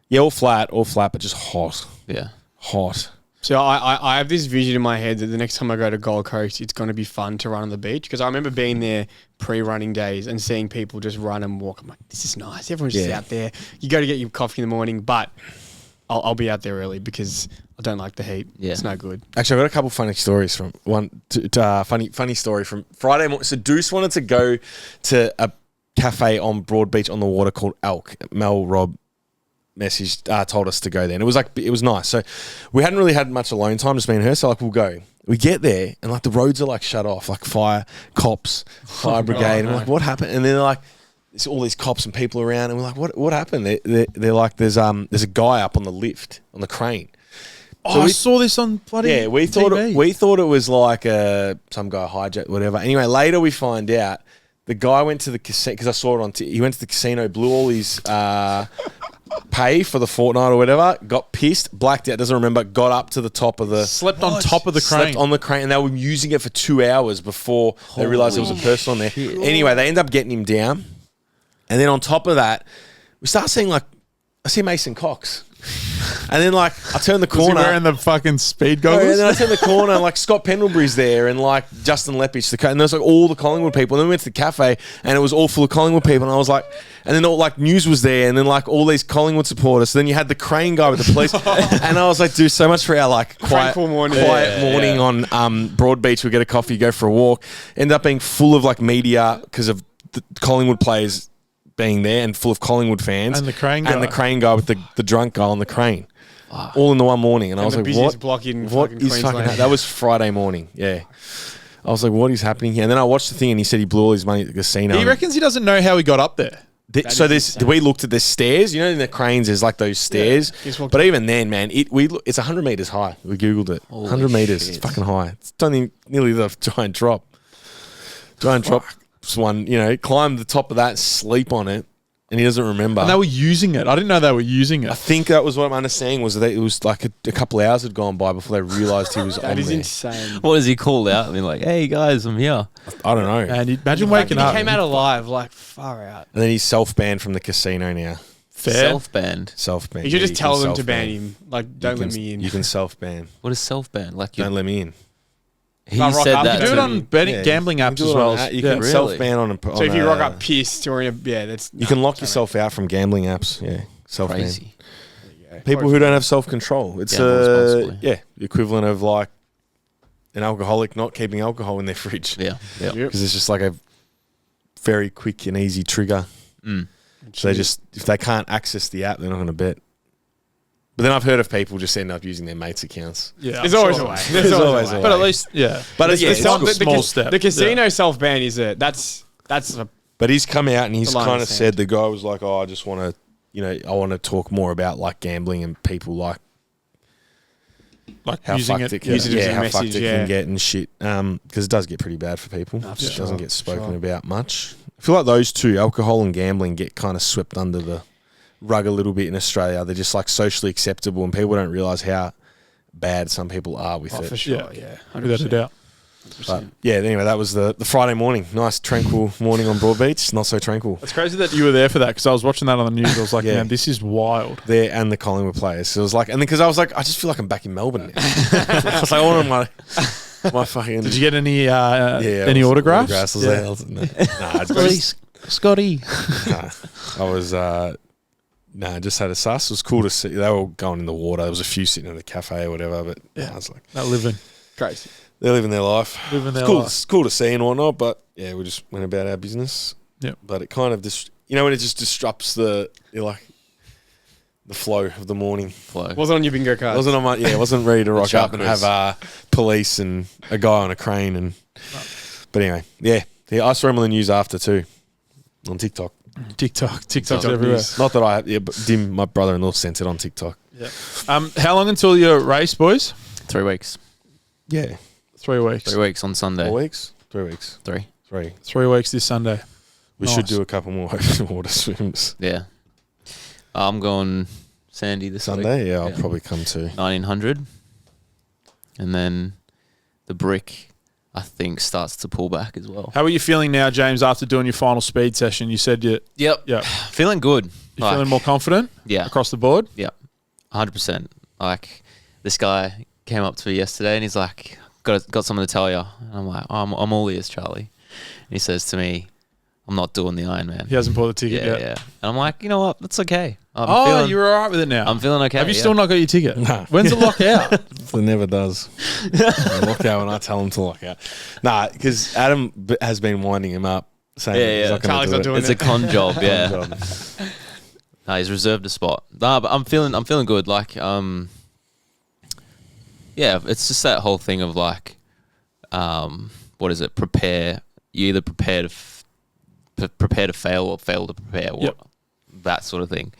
Yeah, all flat, but just hot. Yeah. Hot. So I have this vision in my head that the next time I go to Gold Coast, it's going to be fun to run on the beach because I remember being there pre-running days and seeing people just run and walk. I'm like, this is nice. Everyone's just Yeah. out there. You go to get your coffee in the morning, but I'll be out there early because I don't like the heat. Yeah. It's no good. Actually, I've got a couple funny stories from funny story from Friday morning. So Deuce wanted to go to a cafe on Broad Beach on the water called Elk. Mel Rob told us to go there, and it was nice. So we hadn't really had much alone time, just me and her. So we'll go. We get there and like the roads are like shut off, like fire brigade. And we're like, what happened? And then they're like, there's all these cops and people around, and we're like, what happened? They're like, there's a guy up on the lift on the crane. So I saw this on bloody we TV. thought it was like some guy hijacked whatever. Anyway, later we find out the guy went to the casino because I saw it on. He went to the casino, blew all his pay for the fortnight or whatever, got pissed, blacked out, doesn't remember, got up to the top of the... Slept on top of the crane. Slept on the crane, and they were using it for 2 hours before they realised there was a person on there. Anyway, they end up getting him down. And then on top of that, we start seeing I see Mason Cox. And then I turn the corner. Was he wearing the fucking speed Oh, goggles? and then I turn the corner and Scott Pendlebury's there and Justin Lepich, and there's all the Collingwood people. And then we went to the cafe and it was all full of Collingwood people. And I was like, and then all news was there and then all these Collingwood supporters. So then you had the crane guy with the police. And I was like, dude, so much for our quiet morning on Broadbeach. We get a coffee, go for a walk. Ended up being full of media because of the Collingwood players being there and full of Collingwood fans. And the crane guy. And the crane guy with the drunk guy on the crane. All in the one morning. And I was like, what is fucking that was Friday morning. Yeah. I was like, what is happening here? And then I watched the thing and he said he blew all his money at the casino. He reckons he doesn't know how he got up there. We looked at the stairs. You know, in the cranes, there's those stairs. Yeah. But even then, man, it's 100 meters high. We Googled it. 100 meters. Shit. It's fucking high. It's only nearly the giant drop. Giant drop. One, climb the top of that, sleep on it, and he doesn't remember. And they were using it. I didn't know they were using it. I think that was what I'm understanding was that it was a couple of hours had gone by before they realised he was on there. That is insane. What does he call out? I mean, hey guys, I'm here. I don't know. And imagine waking up. He came out alive, far out. And then he's self-banned from the casino now. Fair. Self-banned. Self-banned. You should just tell them to ban him. Don't let me in. You can self-ban. What is self-ban? Don't let me in. He said that. You can do it on gambling apps as well. You can self-ban on So if you rock up pissed or that's... You can lock yourself out from gambling apps. Yeah. Self-ban. Crazy. People who don't have self-control. It's the equivalent of an alcoholic not keeping alcohol in their fridge. Yeah. Because it's just a very quick and easy trigger. So if they can't access the app, they're not going to bet. But then I've heard of people just end up using their mates' accounts. Yeah, there's always a way. There's always a way. But at least, But it's one small step. The casino self-ban is that's a... But he's come out and he's kind of said, the guy was like, I just want to, I want to talk more about gambling and people how using fucked it. How fucked it can get and shit. Because it does get pretty bad for people. It doesn't get spoken about much. I feel like those two, alcohol and gambling, get kind of swept under the rug a little bit in Australia. They're just socially acceptable and people don't realise how bad some people are with it. For sure, yeah. Without a doubt. But anyway, that was the Friday morning. Nice, tranquil morning on Broadbeach. Not so tranquil. It's crazy that you were there for that because I was watching that on the news. I was like, man, this is wild. There and the Collingwood players. So it was and then because I was like, I just feel like I'm back in Melbourne now. I was like, I want my fucking... Did you get any autographs? I was there. Scotty. I was... just had a sus. It was cool to see. They were all going in the water. There was a few sitting in the cafe or whatever, but I was like... They're living. Crazy. They're living their life. It's cool to see and whatnot, but we just went about our business. Yeah. But it kind of just... when it just disrupts the flow of the morning. Wasn't on your bingo card. Wasn't on my... Yeah, wasn't ready to rock up and have police and a guy on a crane and... But anyway, I saw him on the news after too. On TikTok. TikTok's everywhere. Not that but Dim, my brother-in-law, sent it on TikTok. Yeah. How long until your race, boys? 3 weeks. Yeah. 3 weeks. 3 weeks on Sunday. 4 weeks? 3 weeks. 3. 3 weeks this Sunday. We should do a couple more open water swims. Yeah. I'm going Sandy this Sunday? week. Yeah, I'll probably come too. 1900. And then the brick, I think, starts to pull back as well. How are you feeling now, James, after doing your final speed session? You said you... Yep. Feeling good. You feeling more confident? Yeah. Across the board? Yeah. 100%. This guy came up to me yesterday and he's like, got something to tell you. And I'm like, I'm all ears, Charlie. And he says to me, I'm not doing the Ironman. He hasn't bought the ticket yet. Yeah. And I'm like, you know what? That's okay. You're all right with it now? I'm feeling okay. Have you still not got your ticket? No. When's the lockout? It never does. Lock out when I tell him to lock out. Nah, because Adam has been winding him up, saying he's not going to do it. It's a con job, yeah. No, he's reserved a spot. Nah, but I'm feeling good. It's just that whole thing of what is it? Prepare. You either prepare to fail or fail to prepare. Yep. That sort of thing.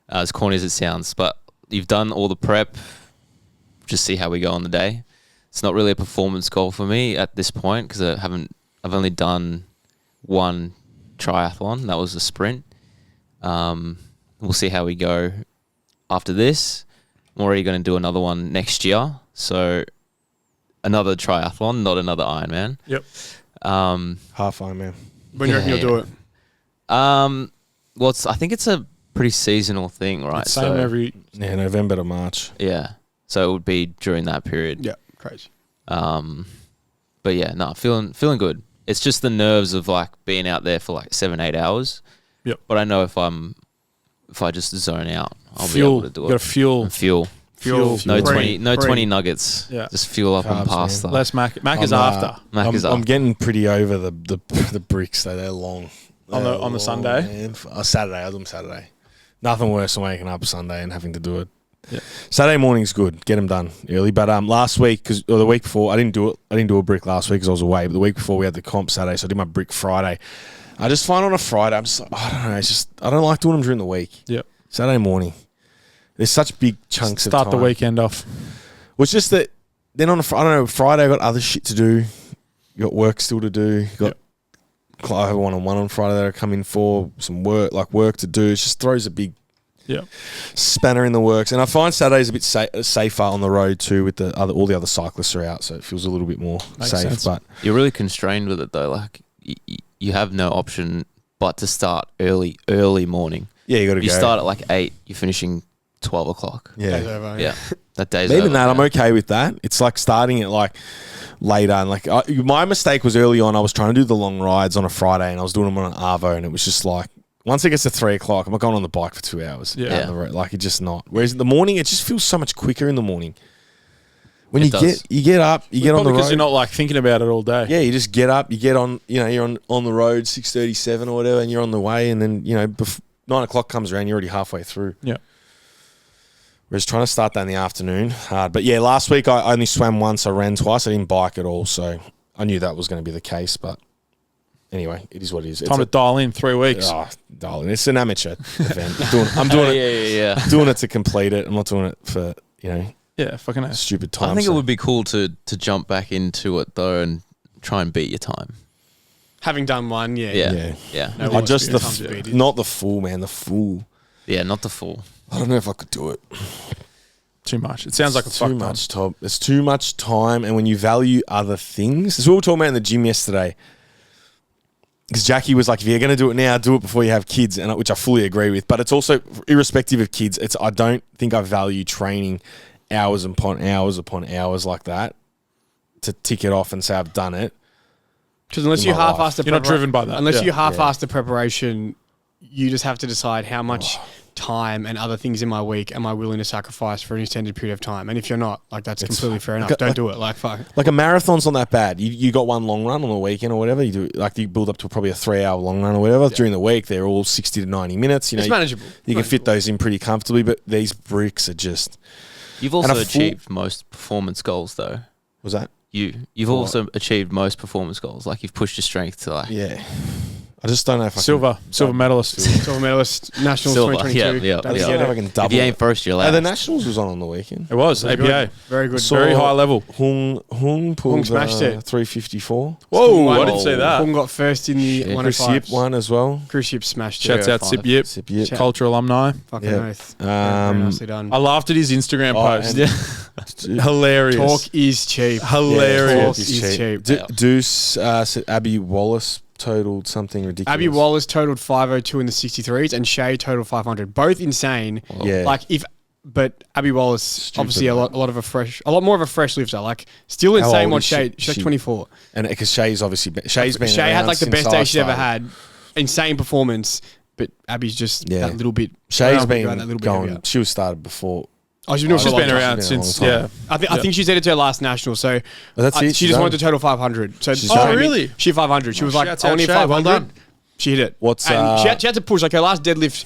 As corny as it sounds, but you've done all the prep. Just see how we go on the day. It's not really a performance goal for me at this point because I've only done one triathlon. That was a sprint. We'll see how we go after this. I'm already going to do another one next year. So another triathlon, not another Ironman. Yep. Half Ironman. When do you reckon you'll do it? Well, I think it's a pretty seasonal thing, right? It's same every. Yeah, November to March. Yeah. So it would be during that period. Yeah, crazy. But yeah, no, feeling good. It's just the nerves of like being out there for like 7-8 hours. Yep. But I know if I just zone out, I'll Fuel. be able to do You it. got to fuel. And fuel. Fuel. No Brain. 20 nuggets. Yeah. Just fuel up Carbs, and pasta. Less Mac. Mac is I'm, after. Mac is up. I'm getting pretty over the bricks though. They're long. On the They're Sunday? man. Saturday. I'll do them Saturday. Nothing worse than waking up Sunday and having to do it. Yeah. Saturday morning's good. Get them done early. But last week, or the week before, I didn't do it. I didn't do a brick last week because I was away. But the week before, we had the comp Saturday, so I did my brick Friday. I just find on a Friday, I'm just like, I don't know. It's just I don't like doing them during the week. Yep. Saturday morning, there's such big chunks of time. Start the weekend off. Well, it's just that then on I don't know, Friday I got other shit to do. You got work still to do. You got I have a one-on-one on Friday that I come in for some work to do. It just throws a big spanner in the works. And I find Saturday's a bit safer on the road too with all the other cyclists are out, so it feels a little bit more Makes safe. sense. But You're really constrained with it though. Like you have no option but to start early morning. yeah, you got to If go. you start at like 8, you're finishing 12 o'clock. Day's yeah. over, Yeah. That day's Even over, that, I'm yeah. okay with that. It's like starting at like later. And like my mistake was early on. I was trying to do the long rides on a Friday, and I was doing them on an Arvo, and it was just like once it gets to 3 o'clock, I'm not going on the bike for 2 hours. Yeah. down the road. Like it's just not. Whereas in the morning, it just feels so much quicker in the morning. When It does. you get up, you get on the road. Because you're not like thinking about it all day. Yeah, you just get up, you get on. You're on the road 6:37 or whatever, and you're on the way, and then 9 o'clock comes around, you're already halfway through. Yeah. Whereas trying to start that in the afternoon, hard. But yeah, last week I only swam once, I ran twice, I didn't bike at all, so I knew that was going to be the case. But anyway, it is what it is. Time to dial in 3 weeks. Darling, it's an amateur event. I'm doing it. Yeah. Doing it to complete it. I'm not doing it for Yeah, fucking hell. stupid time. I think it would be cool to jump back into it though and try and beat your time. Having done one, yeah. Yeah. No I more just experience to beat it. not the full, man. The full. Yeah, not the full. I don't know if I could do it. Too much. It sounds like a It's fuck too ton. much time. It's too much time, and when you value other things, this is what we were talking about in the gym yesterday. Because Jackie was like, "If you're going to do it now, do it before you have kids," and which I fully agree with. But it's also irrespective of kids. I don't think I value training hours upon hours like that to tick it off and say I've done it. Because unless in you my life. half-ass the You're not driven by that. Unless Yeah. you half-ass the preparation, you just have to decide how much time and other things in my week am I willing to sacrifice for an extended period of time. And if you're not, like that's completely fair enough. Don't do it. Like fuck. Like a marathon's not that bad. You got one long run on the weekend or whatever. You do like you build up to probably a 3-hour long run or whatever. During the week, they're all 60 to 90 minutes. It's manageable. You can fit those in pretty comfortably. But these bricks are just. You've And also a full- achieved most performance goals though. Was that? You've also achieved most performance goals. Like you've pushed your strength to like Yeah. I just don't know if I Silver medalist. Silver medalist, Nationals Silver, 2022. yeah, Don't can. I forget don't know if it. I can if double. you ain't first, you're Oh, last. the Nationals was on the weekend. It was Very APA. good. Very good. Very high level. Hung pulled smashed it. 354. Whoa, I didn't see that. Hung got first in the Shit. Chris 105. Yip won as well. Cruise ship smashed it. Shouts out 5. Sip Yip, Sip Yip. Shout- culture alumni. Fucking Yeah. oath. Very nicely done. I laughed at his Instagram Oh, post. and- Hilarious. Talk is cheap. Hilarious. Talk is cheap. Deuce said Abby Wallace totaled something ridiculous. Abby Wallace totaled 502 in the 63s and Shay totaled 500. Both insane. Yeah. But Abby Wallace, Stupid. obviously a lot more of a fresh lifter. Like still How insane old what is Shay. she? She's like 24. And because Shay's obviously Shay's been Shay had around like the since best I day she's ever started. had. Insane performance. But Abby's just Yeah. that little bit. Shay's that been little bit going. heavier. She was started before. Oh, she's been doing it She's for a been long time. around She's been a since, long yeah. time. I think she's headed to her last national, so that's it. she She's just done. wanted to total 500. So She's she done. made Oh, me- really? She 500. She was like, shouts I out only Shay, well 500. done. She hit it. What's, and she had to push like her last deadlift.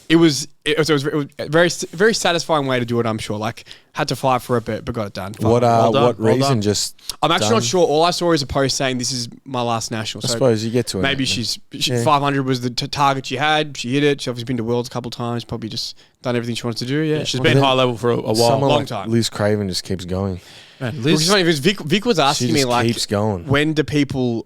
it was a very satisfying way to do it. I'm sure. Like had to fight for it, but got it done. What Well reason? done. Just I'm actually done? not sure. All I saw is a post saying this is my last national. I So suppose you get to it. maybe Yeah. 500 was the target she had. She hit it. She's obviously been to Worlds a couple of times. Probably just done everything she wants to do. Yeah, She's been high level for a while. Someone long like time. Liz Craven just keeps going. Man, Which Liz, is funny because Vic was asking She me just like, keeps going. when do people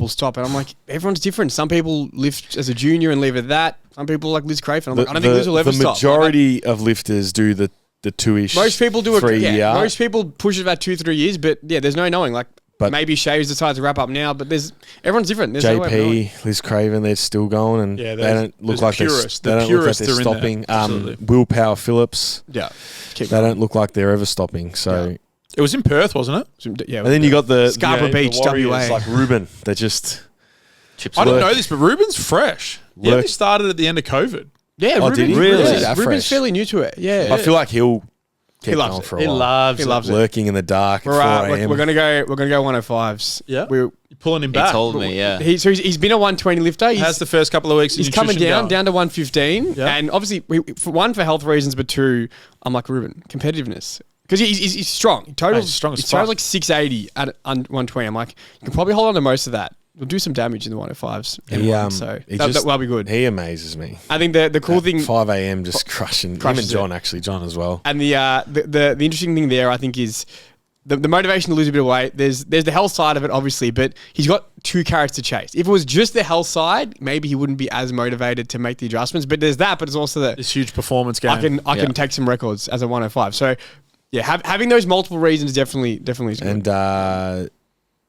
stop? And I'm like, everyone's different. Some people lift as a junior and leave it at that. Some people like Liz Craven. I'm like, I don't think Liz will ever the stop. majority of lifters do the two-ish. Most people do it. 3 Yeah, year. most people push it about 2-3 years, but yeah, there's no knowing. Like But- maybe Shaves decides to wrap up now, but everyone's different. There's no way of knowing. JP, Liz Craven, they're still going, and Yeah, they there's- don't look there's like purists. they The don't look like purists they're are in there. stopping. Absolutely. Willpower Phillips, Yeah, keep they don't look like they're ever stopping. So, it was in Perth, wasn't it? yeah. and then you got the Scarborough Beach, Warriors, WA. like Ruben. They're just Chips I didn't work. know this, but Ruben's fresh. He Work- only started at the end of COVID. yeah. Oh, Ruben, did he? Ruben's- Really? That Ruben's fresh? fairly new to it. Yeah, I feel like he'll keep He loves going it. for a He while. loves he it. loves it. Lurking in the dark at We're 4 a.m. we're gonna go 105s. Yeah. We're You're pulling him He back. told me, yeah. he's been a 120 lifter. How's the first couple of weeks? He's coming down to 115, Yeah. and obviously, for one, for health reasons, but two, I'm like Ruben, competitiveness. Because he's strong. He's strong as He's fuck. like 680 at 120. I'm like, you can probably hold on to most of that. We'll do some damage in the 105s. So he that'll be good. He amazes me. I think the cool thing, 5 a.m. just crushing. Him Crushes and John, actually. John as well. and the interesting thing there, I think, is the motivation to lose a bit of weight. There's the health side of it, obviously, but he's got two carrots to chase. If it was just the health side, maybe he wouldn't be as motivated to make the adjustments. But there's that, but it's also This huge performance game. I can take some records as a 105. So yeah, having those multiple reasons definitely is good. And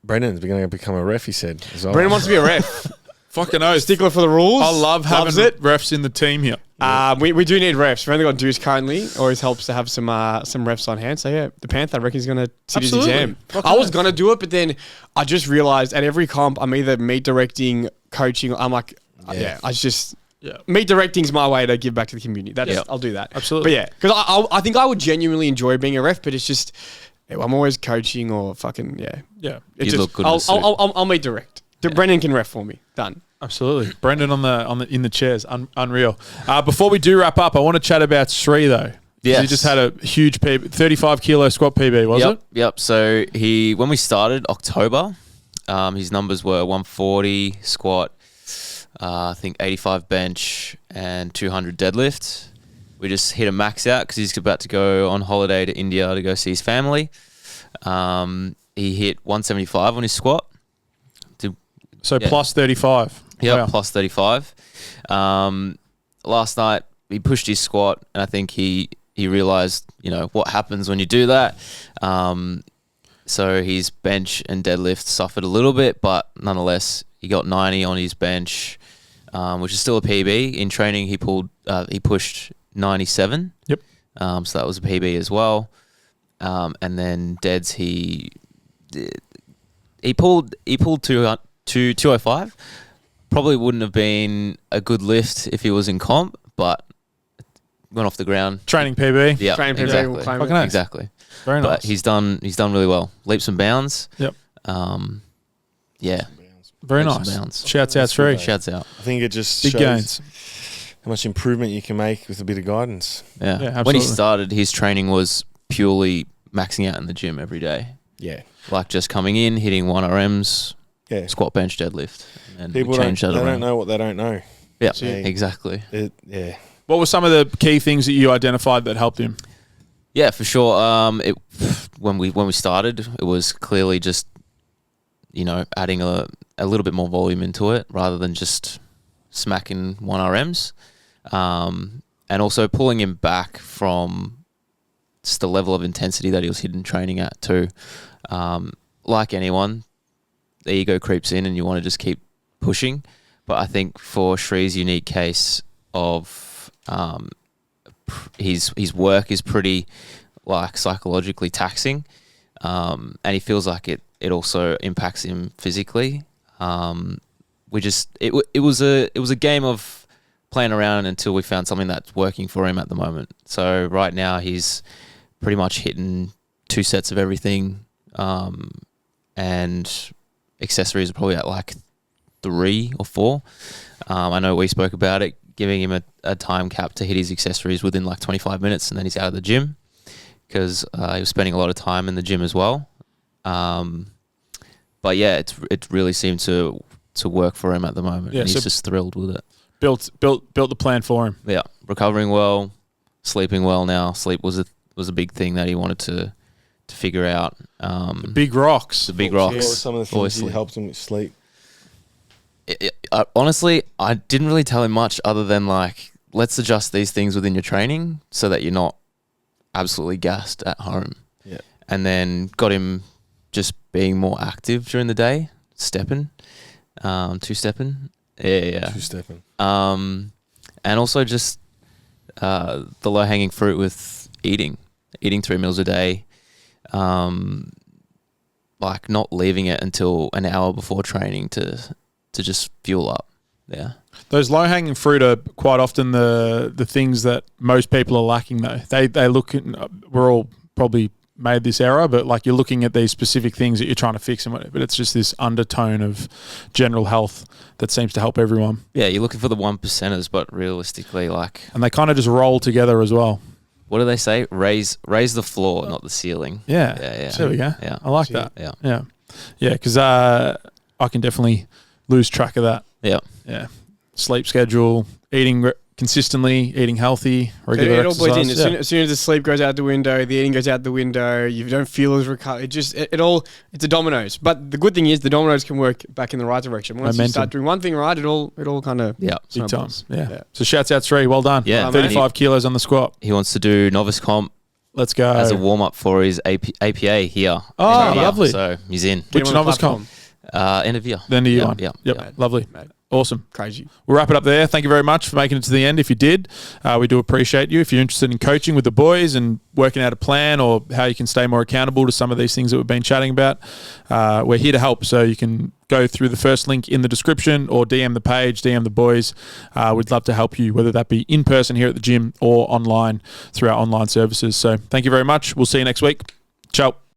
Brendan's going to become a ref, he said. As well. Brendan wants to be a ref. Fucking oath. Stickler for the rules. I love having Loves it. refs in the team here. We do need refs. We've only got Deuce currently. Always helps to have some refs on hand. So yeah, the Panther, I reckon, is going to sit Absolutely. his exam. Fucking I was oath. going to do it, but then I just realized at every comp, I'm either meet directing, coaching. I'm like, Yeah. Yeah. meet directing is my way to give back to the community. Yeah. I'll do that. Absolutely. But yeah, because I think I would genuinely enjoy being a ref, but it's just I'm always coaching or fucking yeah. Yeah. It's You just, look good in a suit. I'll meet direct. Brendan can ref for me. Done. Absolutely. Brendan in the chairs. Unreal. Before we do wrap up, I want to chat about Sri though. Yes. He just had a huge 35 kilo squat PB, was it? Yep. So when we started October, his numbers were 140 squat, I think 85 bench and 200 deadlift. We just hit a max out because he's about to go on holiday to India to go see his family. He hit 175 on his squat. So Yeah. plus 35. Yeah, Wow. plus 35. Last night he pushed his squat, and I think he realized what happens when you do that. So his bench and deadlift suffered a little bit, but nonetheless he got 90 on his bench, which is still a PB. In training he pushed 97. Yep. So that was a PB as well. And then deads he pulled 205. Probably wouldn't have been a good lift if he was in comp, but went off the ground. Training PB. Yeah, Training PB will exactly. claim it. Fucking nice. Exactly. Very But nice. he's done really well. Leaps and bounds. Yep. Yeah. Very leaps and nice. bounds. Shouts out Sri. Shouts out. I think it just Big shows gains. how much improvement you can make with a bit of guidance. Yeah. Yeah, When he absolutely. started, his training was purely maxing out in the gym every day. Yeah. Like just coming in, hitting 1RMs, Yeah. squat, bench, deadlift. And People we changed that don't around. know what they don't know. Yeah, See. exactly. Yeah. What were some of the key things that you identified that helped him? Yeah, for sure. When we started, it was clearly just adding a little bit more volume into it rather than just smacking 1RMs, and also pulling him back from just the level of intensity that he was hitting training at too. Like anyone, the ego creeps in and you want to just keep pushing. But I think for Shree's unique case of his work is pretty psychologically taxing, and he feels like it also impacts him physically. It was a game of playing around until we found something that's working for him at the moment. So right now he's pretty much hitting 2 sets of everything, and accessories are probably at like 3 or 4. I know we spoke about it, giving him a time cap to hit his accessories within like 25 minutes, and then he's out of the gym because he was spending a lot of time in the gym as well. But yeah, it really seemed to work for him at the moment. Yeah, and he's so just thrilled with it. Built the plan for him. Yeah, recovering well, sleeping well now. Sleep was a big thing that he wanted to figure out. The big rocks. The big What were rocks. some of the things that helped him with sleep? Honestly, I didn't really tell him much other than like, let's adjust these things within your training so that you're not absolutely gassed at home. Yeah. And then got him just being more active during the day, stepping, two-stepping. Yeah. Two-stepping. And also just the low-hanging fruit with eating 3 meals a day, like not leaving it until an hour before training to just fuel up. Yeah. Those low-hanging fruit are quite often the things that most people are lacking, though. They look at, we're all probably made this error, but like you're looking at these specific things that you're trying to fix and whatever, but it's just this undertone of general health that seems to help everyone. Yeah, you're looking for the 1%ers, but realistically, like... And they kind of just roll together as well. What do they say? Raise the floor, not the ceiling. Yeah. Yeah. There we go. Yeah. I like that. Yeah. Yeah. Yeah, because I can definitely lose track of that. Yeah. Yeah. Sleep schedule, eating consistently, eating healthy, regular It all exercise. bleeds in. As soon as the sleep goes out the window, the eating goes out the window, you don't feel as recovered. It's a dominoes. But the good thing is the dominoes can work back in the right direction. Once you start doing one thing right, it all kind of big time. Yeah. So shouts out 3. Well done. Yeah. 35 kilos on the squat. He wants to do novice comp. Let's go. As a warm up for his APA here. Oh, lovely. So he's in. Which novice comp? End of year. The end of year one. Yep. Lovely. Mate. Awesome. Crazy. We'll wrap it up there. Thank you very much for making it to the end. If you did, we do appreciate you. If you're interested in coaching with the boys and working out a plan or how you can stay more accountable to some of these things that we've been chatting about, we're here to help. So you can go through the first link in the description or DM the page, DM the boys. We'd love to help you, whether that be in person here at the gym or online through our online services. So thank you very much. We'll see you next week. Ciao.